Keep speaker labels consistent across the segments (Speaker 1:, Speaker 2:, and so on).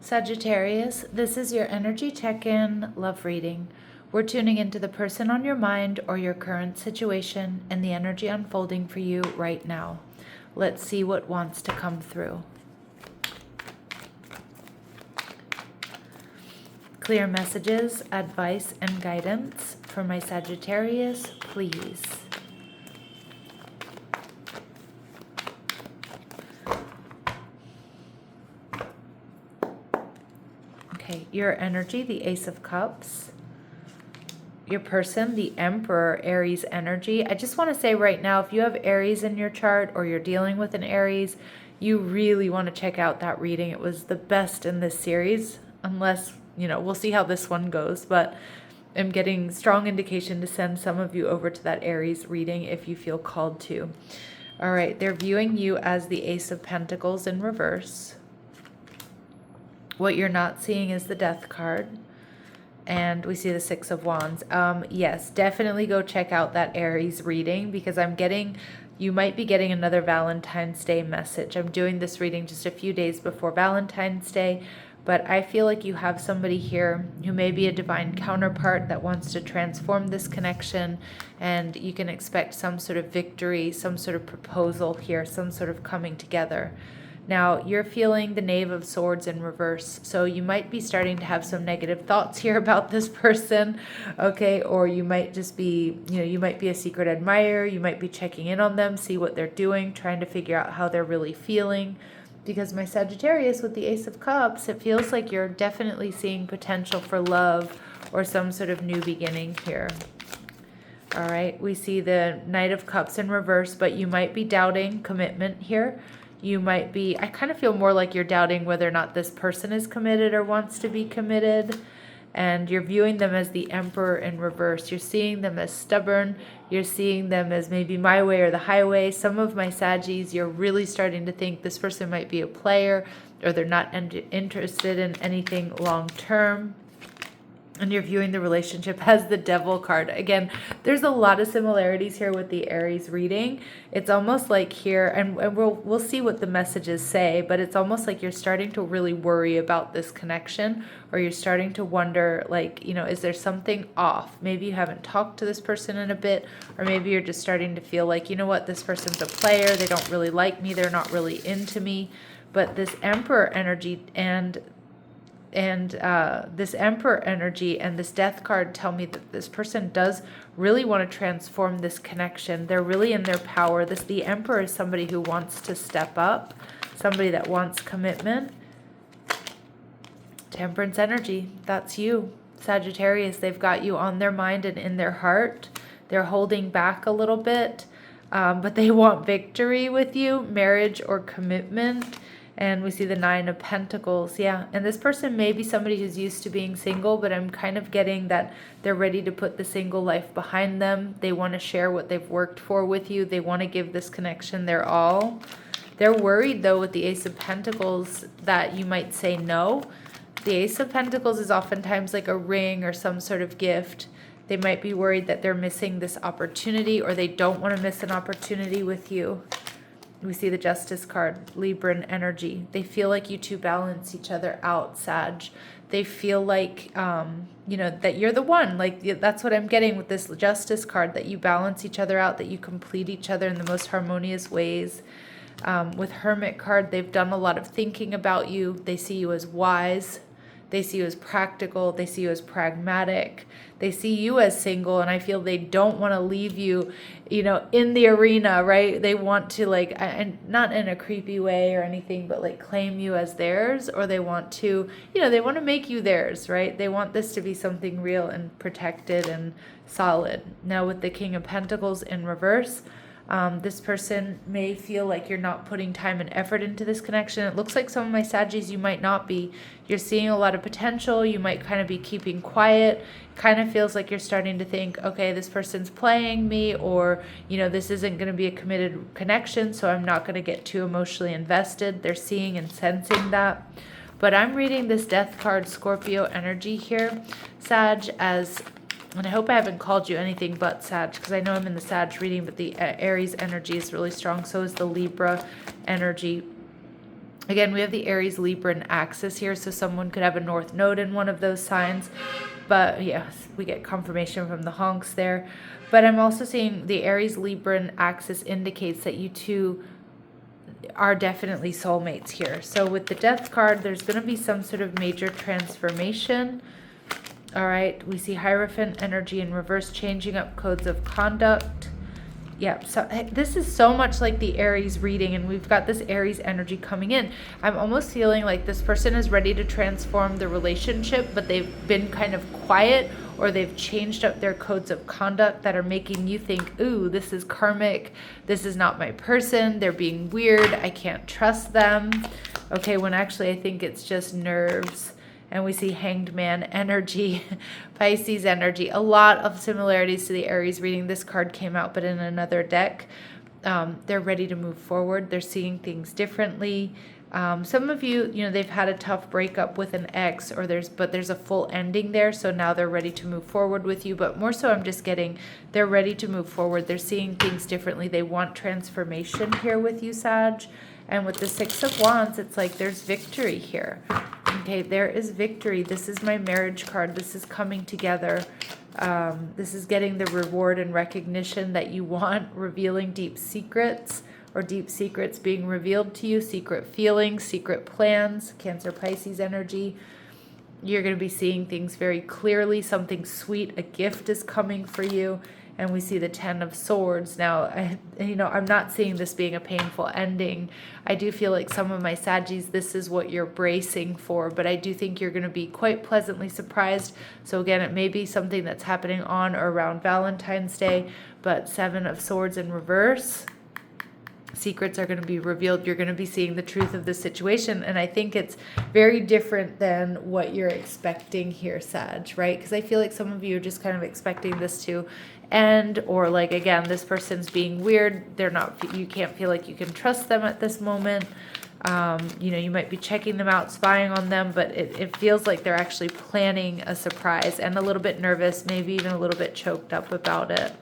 Speaker 1: Sagittarius, this is your energy check-in love reading. We're tuning into the person on your mind or your current situation and the energy unfolding for you right now. Let's see what wants to come through. Clear messages, advice, and guidance for my Sagittarius, please. Okay, your energy, the Ace of Cups. Your person, the Emperor, Aries energy. I just want to say right now, if you have Aries in your chart or you're dealing with an Aries, you really want to check out that reading. It was the best in this series, unless, we'll see how this one goes, but I'm getting strong indication to send some of you over to that Aries reading if you feel called to. All right, they're viewing you as the Ace of Pentacles in reverse. What you're not seeing is the Death card. And we see the Six of Wands. Yes, definitely go check out that Aries reading because you might be getting another Valentine's Day message. I'm doing this reading just a few days before Valentine's Day, but I feel like you have somebody here who may be a divine counterpart that wants to transform this connection, and you can expect some sort of victory, some sort of proposal here, some sort of coming together. Now, you're feeling the Knave of Swords in reverse, so you might be starting to have some negative thoughts here about this person, okay? Or you might just be, you might be a secret admirer, you might be checking in on them, see what they're doing, trying to figure out how they're really feeling. Because my Sagittarius with the Ace of Cups, it feels like you're definitely seeing potential for love or some sort of new beginning here. All right, we see the Knight of Cups in reverse, but you might be doubting commitment here. You might be, I kind of feel more like you're doubting whether or not this person is committed or wants to be committed. And you're viewing them as the Emperor in reverse. You're seeing them as stubborn. You're seeing them as maybe my way or the highway. Some of my Saggies, you're really starting to think this person might be a player or they're not interested in anything long term. And you're viewing the relationship as the Devil card. Again, there's a lot of similarities here with the Aries reading. It's almost like here, and we'll see what the messages say, but it's almost like you're starting to really worry about this connection, or you're starting to wonder, like, is there something off? Maybe you haven't talked to this person in a bit, or maybe you're just starting to feel like, this person's a player. They don't really like me. They're not really into me. But this Emperor energy and this Emperor energy and this Death card tell me that this person does really want to transform this connection. They're really in their power. The Emperor is somebody who wants to step up, somebody that wants commitment. Temperance energy, that's you. Sagittarius, they've got you on their mind and in their heart. They're holding back a little bit, but they want victory with you, marriage or commitment. And we see the Nine of Pentacles. Yeah. And this person may be somebody who's used to being single, but I'm kind of getting that they're ready to put the single life behind them. They want to share what they've worked for with you. They want to give this connection their all. They're worried, though, with the Ace of Pentacles that you might say no. The Ace of Pentacles is oftentimes like a ring or some sort of gift. They might be worried that they're missing this opportunity, or they don't want to miss an opportunity with you. We see the Justice card, Libran energy. They feel like you two balance each other out, Sag. They feel like, that you're the one. Like, that's what I'm getting with this Justice card, that you balance each other out, that you complete each other in the most harmonious ways. With Hermit card, they've done a lot of thinking about you. They see you as wise. They see you as practical. They see you as pragmatic. They see you as single, and I feel they don't want to leave you, in the arena, right? They want to, and not in a creepy way or anything, but claim you as theirs, or they want to, they want to make you theirs, right? They want this to be something real and protected and solid. Now with the King of Pentacles in reverse, this person may feel like you're not putting time and effort into this connection. It looks like some of my Saggies, you might not be. You're seeing a lot of potential. You might kind of be keeping quiet. Kind of feels like you're starting to think, okay, this person's playing me, or, this isn't going to be a committed connection, so I'm not going to get too emotionally invested. They're seeing and sensing that. But I'm reading this Death card, Scorpio energy here, Sag, as... And I hope I haven't called you anything but Sag, because I know I'm in the Sag reading, but the Aries energy is really strong. So is the Libra energy. Again, we have the Aries, Libra, and axis here, so someone could have a North Node in one of those signs. But yes, we get confirmation from the honks there. But I'm also seeing the Aries, Libra, and axis indicates that you two are definitely soulmates here. So with the Death card, there's going to be some sort of major transformation. All right, we see Hierophant energy in reverse, changing up codes of conduct. Yeah, so this is so much like the Aries reading, and we've got this Aries energy coming in. I'm almost feeling like this person is ready to transform the relationship, but they've been kind of quiet, or they've changed up their codes of conduct that are making you think, ooh, this is karmic, this is not my person, they're being weird, I can't trust them. Okay, when actually I think it's just nerves. And we see Hanged Man energy, Pisces energy. A lot of similarities to the Aries reading. This card came out, but in another deck. They're ready to move forward. They're seeing things differently. Some of you, they've had a tough breakup with an ex, but there's a full ending there. So now they're ready to move forward with you. But more so, I'm just getting, they're ready to move forward. They're seeing things differently. They want transformation here with you, Sag. And with the Six of Wands, it's like there's victory here. Okay, there is victory. This is my marriage card. This is coming together. This is getting the reward and recognition that you want, revealing deep secrets, or deep secrets being revealed to you, secret feelings, secret plans, Cancer, Pisces energy. You're going to be seeing things very clearly. Something sweet, a gift is coming for you. And we see the Ten of Swords. Now, I'm not seeing this being a painful ending. I do feel like some of my Saggies, this is what you're bracing for, but I do think you're going to be quite pleasantly surprised. So again, it may be something that's happening on or around Valentine's Day, but Seven of Swords in reverse. Secrets are going to be revealed. You're going to be seeing the truth of the situation. And I think it's very different than what you're expecting here, Sag, right? Because I feel like some of you are just kind of expecting this to end, or like, again, this person's being weird. You can't feel like you can trust them at this moment. You might be checking them out, spying on them, but it feels like they're actually planning a surprise, and a little bit nervous, maybe even a little bit choked up about it.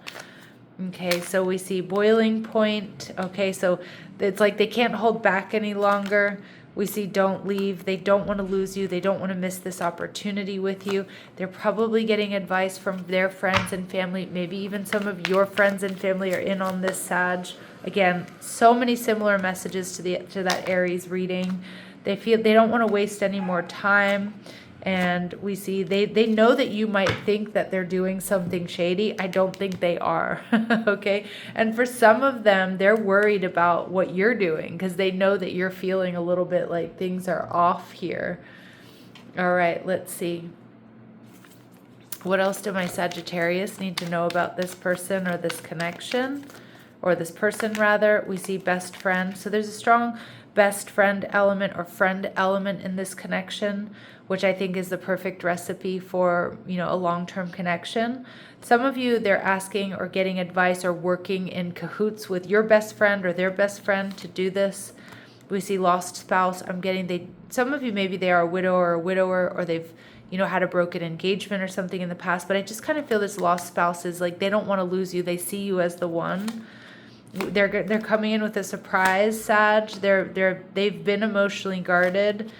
Speaker 1: Okay, so we see boiling point. Okay, so it's like they can't hold back any longer. We see don't leave. They don't want to lose you. They don't want to miss this opportunity with you. They're probably getting advice from their friends and family. Maybe even some of your friends and family are in on this, Sag. Again, so many similar messages to that Aries reading. They don't want to waste any more time. And we see they know that you might think that they're doing something shady. I don't think they are. Okay. And for some of them, they're worried about what you're doing because they know that you're feeling a little bit like things are off here. All right, let's see. What else do my Sagittarius need to know about this person or this connection, or this person rather? We see best friend. So there's a strong best friend element or friend element in this connection, which I think is the perfect recipe for, a long-term connection. Some of you, they're asking or getting advice or working in cahoots with your best friend or their best friend to do this. We see lost spouse. Some of you, maybe they are a widow or a widower, or they've, had a broken engagement or something in the past, but I just kind of feel this lost spouse is like, they don't want to lose you. They see you as the one. They're coming in with a surprise, Sag. They've been emotionally guarded,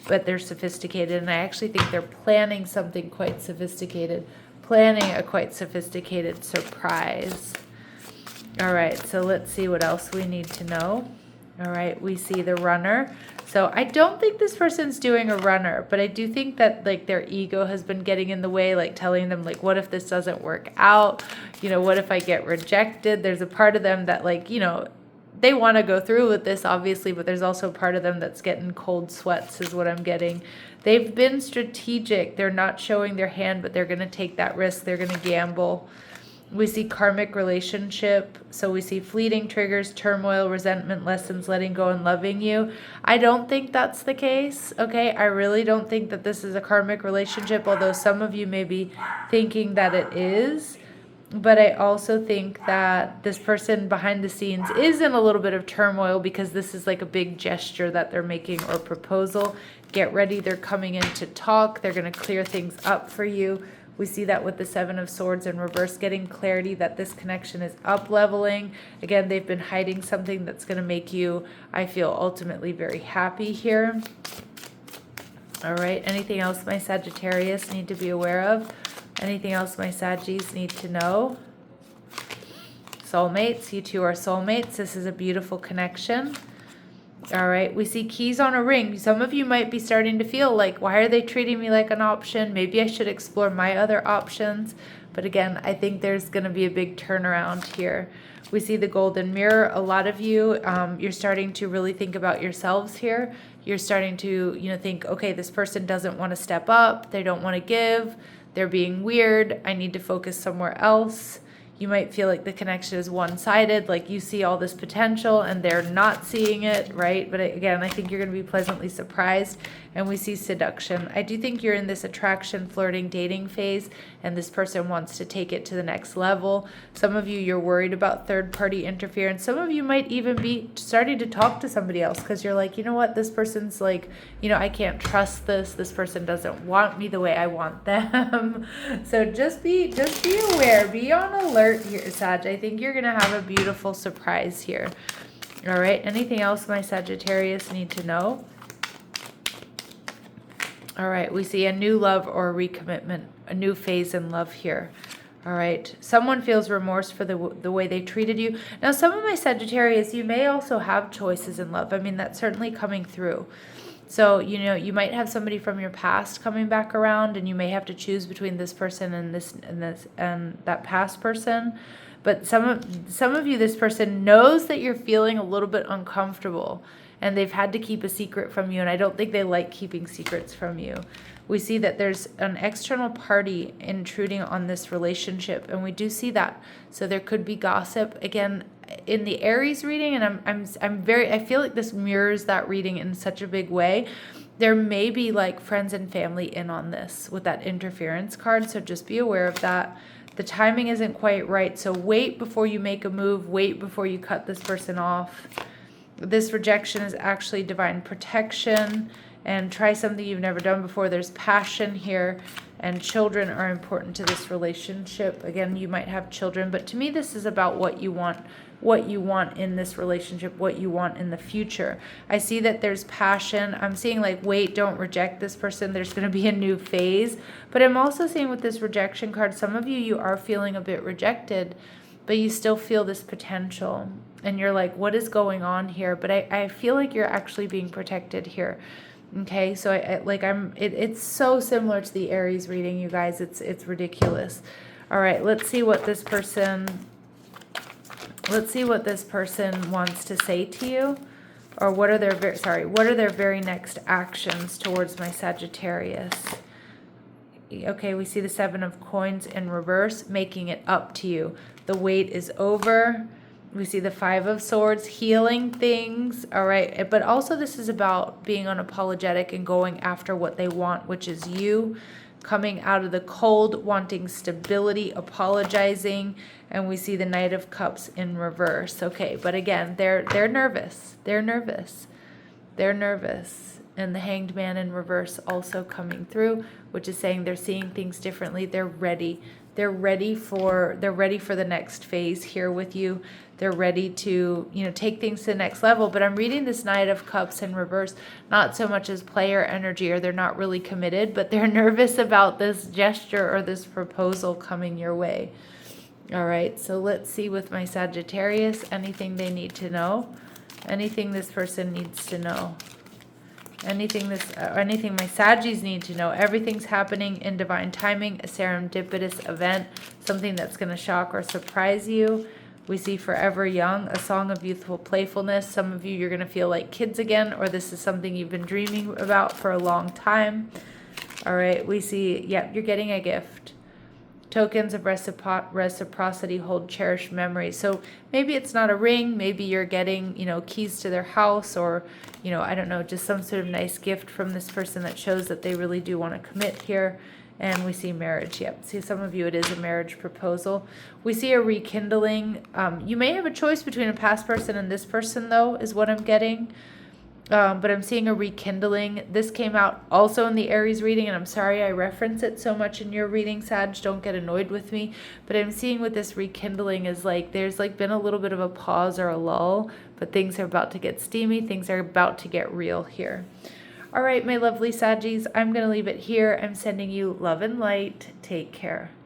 Speaker 1: but they're sophisticated, and I actually think they're planning something quite sophisticated, planning a quite sophisticated surprise. All right, so let's see what else we need to know. All right, we see the runner. So I don't think this person's doing a runner, but I do think that like their ego has been getting in the way, like telling them like, what if this doesn't work out? What if I get rejected? There's a part of them that like, they want to go through with this obviously, but there's also a part of them that's getting cold sweats is what I'm getting. They've been strategic. They're not showing their hand, but they're going to take that risk. They're going to gamble. We see karmic relationship. So we see fleeting triggers, turmoil, resentment, lessons, letting go, and loving you. I don't think that's the case. Okay. I really don't think that this is a karmic relationship, although some of you may be thinking that it is. But I also think that this person behind the scenes is in a little bit of turmoil because this is like a big gesture that they're making or proposal. Get ready. They're coming in to talk. They're going to clear things up for you. We see that with the Seven of Swords in reverse, getting clarity that this connection is up-leveling. Again, they've been hiding something that's going to make you, I feel, ultimately very happy here. All right, anything else my Sagittarius need to be aware of? Anything else my Saggies need to know? Soulmates, you two are soulmates. This is a beautiful connection. All right, we see keys on a ring. Some of you might be starting to feel like, why are they treating me like an option? Maybe I should explore my other options. But again, I think there's going to be a big turnaround here. We see the golden mirror. A lot of you, you're starting to really think about yourselves here. You're starting to, think, okay, this person doesn't want to step up. They don't want to give. They're being weird. I need to focus somewhere else. You might feel like the connection is one-sided, like you see all this potential and they're not seeing it, right? But again, I think you're going to be pleasantly surprised. And we see seduction. I do think you're in this attraction, flirting, dating phase, and this person wants to take it to the next level. Some of you, you're worried about third-party interference. Some of you might even be starting to talk to somebody else because you're like, you know what, this person's like, I can't trust this. This person doesn't want me the way I want them. So just be aware, be on alert here, Sag. I think you're going to have a beautiful surprise here. All right, anything else my Sagittarius need to know? All right, we see a new love or a recommitment, a new phase in love here. All right, someone feels remorse for the way they treated you. Now, some of my Sagittarius, you may also have choices in love. I mean, that's certainly coming through. So, you might have somebody from your past coming back around, and you may have to choose between this person and that past person. But some of you, this person knows that you're feeling a little bit uncomfortable, and they've had to keep a secret from you, and I don't think they like keeping secrets from you. We see that there's an external party intruding on this relationship, and we do see that. So there could be gossip. Again, in the Aries reading, and I feel like this mirrors that reading in such a big way. There may be like friends and family in on this with that interference card, so just be aware of that. The timing isn't quite right, so wait before you make a move. Wait before you cut this person off. This rejection is actually divine protection, and try something you've never done before. There's passion here, and children are important to this relationship. Again, you might have children, but to me, this is about what you want in this relationship, what you want in the future. I see that there's passion. I'm seeing like, wait, don't reject this person. There's going to be a new phase. But I'm also seeing with this rejection card, some of you are feeling a bit rejected, but you still feel this potential. And you're like, what is going on here? But I feel like you're actually being protected here. Okay, so it's so similar to the Aries reading, you guys. It's ridiculous. All right, let's see what this person wants to say to you, or what are their very next actions towards my Sagittarius. Okay, we see the Seven of Coins in reverse, making it up to you. The wait is over. We see the Five of Swords, healing things. All right, but also this is about being unapologetic and going after what they want, which is you. Coming out of the cold, wanting stability, apologizing, and we see the Knight of Cups in reverse. Okay, but again, they're nervous. They're nervous. And the Hanged Man in reverse also coming through, which is saying they're seeing things differently. They're ready. They're ready for the next phase here with you. They're ready to, take things to the next level. But I'm reading this Knight of Cups in reverse, not so much as player energy, or they're not really committed, but they're nervous about this gesture or this proposal coming your way. All right, so let's see with my Sagittarius, anything they need to know, anything this person needs to know. Anything my Saggies need to know. Everything's happening in divine timing, a serendipitous event, something that's going to shock or surprise you. We see Forever Young, a song of youthful playfulness. Some of you, you're going to feel like kids again, or this is something you've been dreaming about for a long time. All right, we see, you're getting a gift. Tokens of reciprocity hold cherished memories. So maybe it's not a ring. Maybe you're getting, keys to their house, or, I don't know, just some sort of nice gift from this person that shows that they really do want to commit here. And we see marriage. Yep. See, some of you, it is a marriage proposal. We see a rekindling. You may have a choice between a past person and this person, though, is what I'm getting. But I'm seeing a rekindling. This came out also in the Aries reading, and I'm sorry I reference it so much in your reading, Sag. Don't get annoyed with me. But I'm seeing with this rekindling is like there's like been a little bit of a pause or a lull, but things are about to get steamy. Things are about to get real here. All right, my lovely Saggies, I'm going to leave it here. I'm sending you love and light. Take care.